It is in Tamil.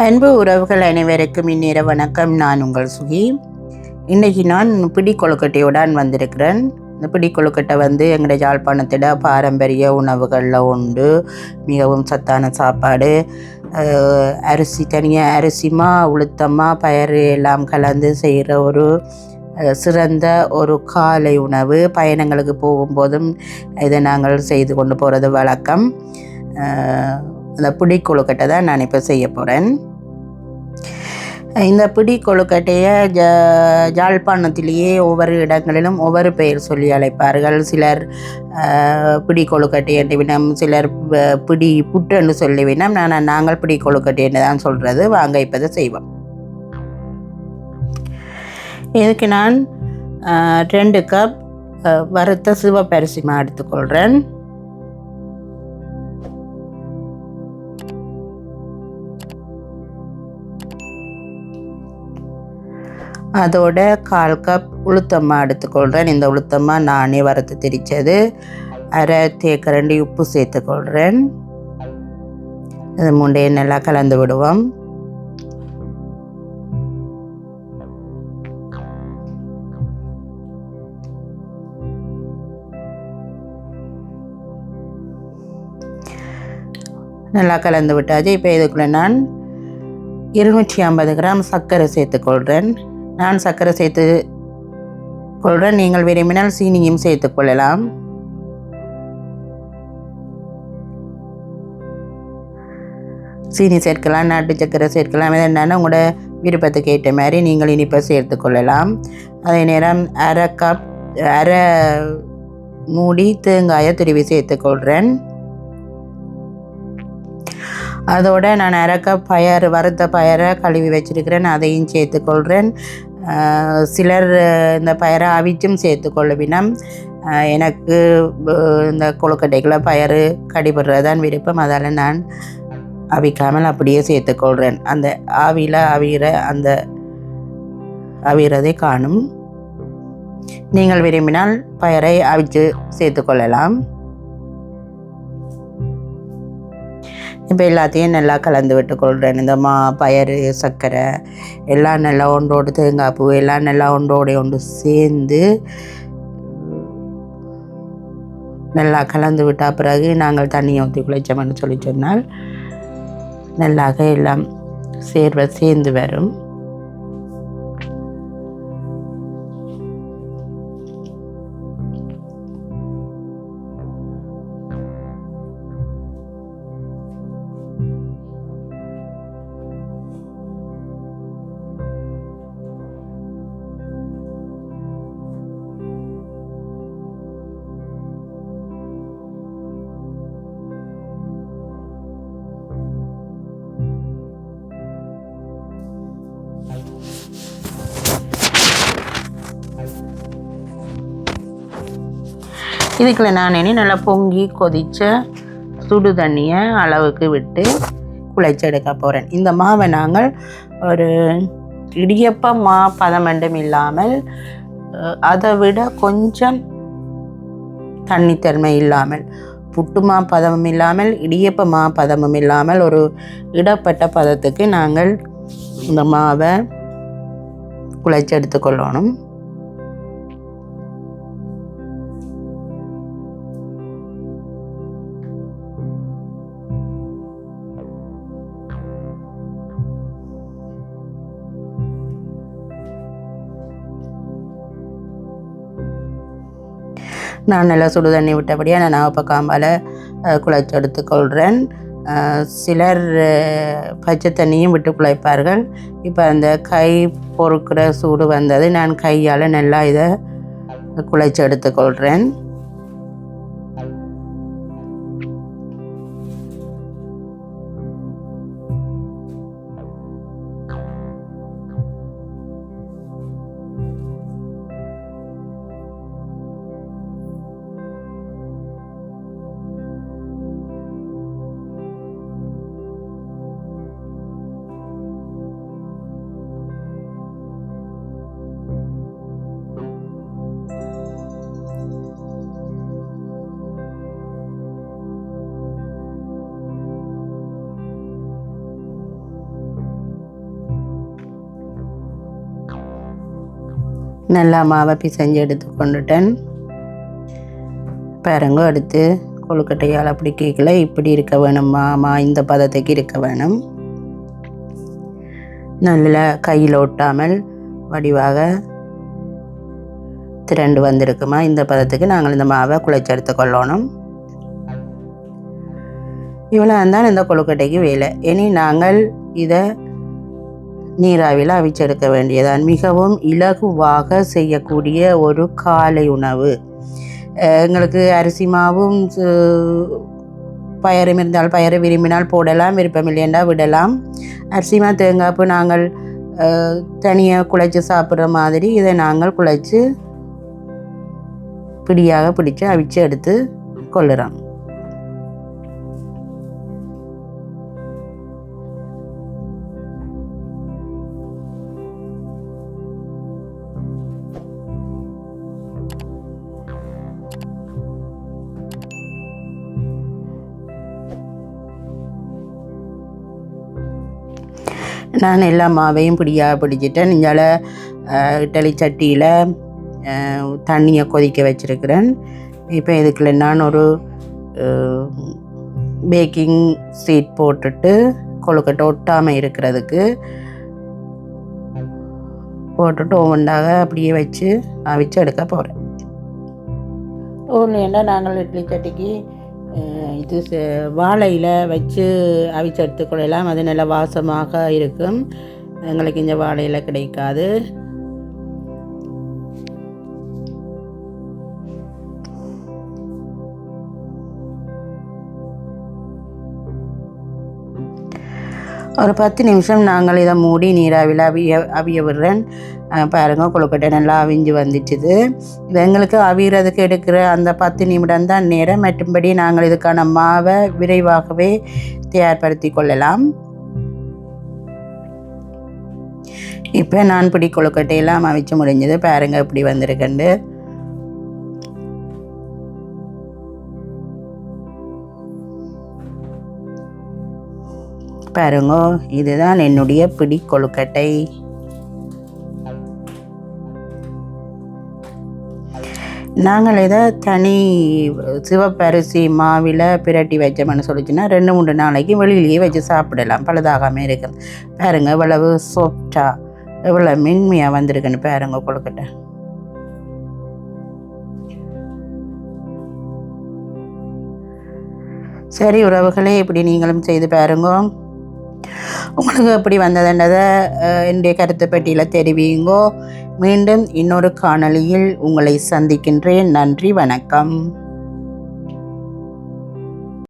அன்பு உறவுகள் அனைவருக்கும் இந்நேர வணக்கம். நான் உங்கள் சுகி. இன்றைக்கி நான் பிடி கொழுக்கட்டையுடன் வந்திருக்கிறேன். இந்த பிடி கொழுக்கட்டை எங்களுடைய யாழ்ப்பாணத்திட பாரம்பரிய உணவுகளில் உண்டு. மிகவும் சத்தான சாப்பாடு. அரிசி தனியாக அரிசிமா உளுத்தமா பயறு எல்லாம் கலந்து செய்கிற ஒரு சிறந்த ஒரு காலை உணவு. பயணங்களுக்கு போகும்போதும் இதை நாங்கள் செய்து கொண்டு போகிறது வழக்கம். அந்த பிடி கொழுக்கட்டை தான் நான் இப்போ செய்ய போகிறேன். இந்த பிடி கொழுக்கட்டையை யாழ்ப்பாணத்திலேயே ஒவ்வொரு இடங்களிலும் ஒவ்வொரு பெயர் சொல்லி அழைப்பார்கள். சிலர் பிடி கொழுக்கட்டை என்று வினம், சிலர் பிடி புட்டு என்று சொல்லி வினம். நாங்கள் பிடி கொழுக்கட்டை என்று தான் சொல்கிறது. வாங்க இப்போதை செய்வோம். இதுக்கு நான் 2 கப் வறுத்த சிவப்பரிசிமா எடுத்துக்கொள்கிறேன். அதோட 1/4 கப் உளுத்தம்மா எடுத்துக்கொள்கிறேன். இந்த உளுத்தம்மா நானே வறுத்து திரித்தது. 1/2 தேக்கரண்டி உப்பு சேர்த்துக்கொள்கிறேன். இது மூண்டையும் நல்லா கலந்து விடுவோம். நல்லா கலந்து விட்டாச்சு. இப்போ இதுக்குள்ளே நான் 250 கிராம் சர்க்கரை சேர்த்துக்கொள்கிறேன். நான் சர்க்கரை சேர்த்து கொள்கிறேன். நீங்கள் விரும்பினால் சீனியும் சேர்த்துக்கொள்ளலாம். சீனி சேர்க்கலாம், நாட்டு சர்க்கரை சேர்க்கலாம். இது என்னென்னா உங்களோட விருப்பத்துக்கு ஏற்ற மாதிரி நீங்கள் இனிப்பை சேர்த்துக்கொள்ளலாம். அதே நேரம் 1/2 மூடி தேங்காயை துருவி சேர்த்துக்கொள்கிறேன். அதோட நான் 1/2 கப் வறுத்த பயரை கழுவி வச்சிருக்கிறேன். அதையும் சேர்த்துக்கொள்கிறேன். சிலர் இந்த பயரை அவிச்சும் சேர்த்துக்கொள்ளுவினம். எனக்கு இந்த கொழுக்கட்டைக்குள்ள பயறு கடிபடுறதான் விருப்பம். அதால் நான் அவிக்காமல் அப்படியே சேர்த்துக்கொள்கிறேன். அந்த ஆவியில் அவிறதை காணும். நீங்கள் விரும்பினால் பயரை அவிச்சு சேர்த்துக்கொள்ளலாம். இப்போ எல்லாத்தையும் நல்லா கலந்து விட்டுக்கொள்கிறேன். இந்த பயறு சர்க்கரை எல்லாம் நல்லா ஒன்றோடு, தேங்காய் பூ எல்லாம் நல்லா ஒன்று சேர்ந்து நல்லா கலந்து விட்ட பிறகு நாங்கள் தண்ணியை ஊற்றி குழைச்சோம்னு சொல்லி சொன்னால் நல்லாக எல்லாம் சேர்ந்து வரும். இதுக்குள்ள நான் நல்லா பொங்கி கொதித்த சுடு தண்ணியை அளவுக்கு விட்டு குழைச்செடுக்க போகிறேன். இந்த மாவை நாங்கள் ஒரு இடியப்ப மா பதமண்டும் இல்லாமல், அதை விட கொஞ்சம் தண்ணித்தன்மை இல்லாமல், புட்டு மா பதமும் இல்லாமல், இடியப்ப மா பதமும் இல்லாமல் ஒரு இடப்பட்ட பதத்துக்கு நாங்கள் இந்த மாவை குழைச்சி எடுத்துக்கொள்ளணும். நான் நல்லா சுடு தண்ணி விட்டபடியாக நான் நாவப்பக்காம்பால் குழைச்சி எடுத்துக்கொள்கிறேன். சிலர் பச்சை தண்ணியும் விட்டு குழைப்பார்கள். இப்போ அந்த கை பொறுக்கிற சூடு வந்தது. நான் கையால் நல்லா இதை குழைச்சி எடுத்துக்கொள்கிறேன். நல்லா மாவை பிசைஞ்சு எடுத்து கொண்டுட்டேன். பாருங்க, எடுத்து கொழுக்கட்டையால் அப்படி கேட்கல, இப்படி இருக்க வேணும் மாமா, இந்த பதத்துக்கு இருக்க வேணும். நல்லா கையில் ஒட்டாமல் வடிவாக திரண்டு வந்திருக்குமா, இந்த பதத்துக்கு நாங்கள் இந்த மாவை குழைச்சி எடுத்து கொள்ளணும். இவ்வளோ தான் இந்த கொழுக்கட்டைக்கு வேலை. இனி நாங்கள் இதை நீராவியில் அவிச்செடுக்க வேண்டியதான். மிகவும் இலகுவாக செய்யக்கூடிய ஒரு காலை உணவு. எங்களுக்கு அரிசி மாவும் பயரும் இருந்தால் பயறு விரும்பினால் போடலாம், விருப்பம் இல்லையென்றா விடலாம். அரிசி மா தேங்காய்ப்பு நாங்கள் தனியாக குழைச்சி சாப்பிட்ற மாதிரி இதை நாங்கள் குழைச்சி பிடியாக பிடிச்சி அவிச்சு எடுத்து கொள்ளுறோம். நான் எல்லா மாவையும் பிடியாக பிடிச்சிட்டேன். இஞ்சால இட்லி சட்டியில் தண்ணியை கொதிக்க வச்சுருக்கிறேன். இப்போ இதுக்குள்ள நான் ஒரு பேக்கிங் சீட் போட்டுட்டு கொழுக்கட்டை ஒட்டாமல் இருக்கிறதுக்கு போட்டுட்டு ஒவ்வொன்றாக அப்படியே வச்சு அவிச்சு எடுக்க போகிறேன். ஒன்று நாங்கள் இட்லி சட்டிக்கு இது வாழையில் வச்சு அவிச்சு எடுத்துக்கொள்ளலாம். அது நல்ல வாசமாக இருக்கும். எங்களுக்கு இந்த வாழையில் கிடைக்காது. ஒரு 10 நிமிஷம் நாங்கள் இதை மூடி நீராவியில் அவிய விடுறேன். பாருங்கள், கொழுக்கட்டை நல்லா அவிஞ்சு வந்துச்சுது. இது எங்களுக்கு அவிகிறதுக்கு எடுக்கிற அந்த 10 நிமிடம் தான் நேரம். மற்றும்படி நாங்கள் இதுக்கான மாவை விரைவாகவே தயார்படுத்தி கொள்ளலாம். இப்போ நான் பிடி கொழுக்கட்டையெல்லாம் அவிச்சு முடிஞ்சது. பாருங்கள் இப்படி வந்திருக்கண்டு. பாருங்க, இதுதான் என்னுடைய பிடி கொழுக்கட்டை. நாங்கள் இதை தனி சிவப்பரிசி மாவில் பிரட்டி வச்சோம்னு சொல்லிச்சுன்னா 2-3 நாளைக்கு வெளியிலேயே வச்சு சாப்பிடலாம், பழுதாகாமல் இருக்குது. பாருங்க இவ்வளவு சாஃப்டாக எவ்வளோ மென்மையாக வந்திருக்குன்னு பாருங்க கொழுக்கட்டை. சரி உறவுகளே, இப்படி நீங்களும் செய்து பாருங்க. உங்களுக்கு எப்படி வந்ததுன்றதை என்னுடைய கருத்து பெட்டியில் தெரிவிங்கோ. மீண்டும் இன்னொரு காணொளியில் உங்களை சந்திக்கின்றேன். நன்றி, வணக்கம்.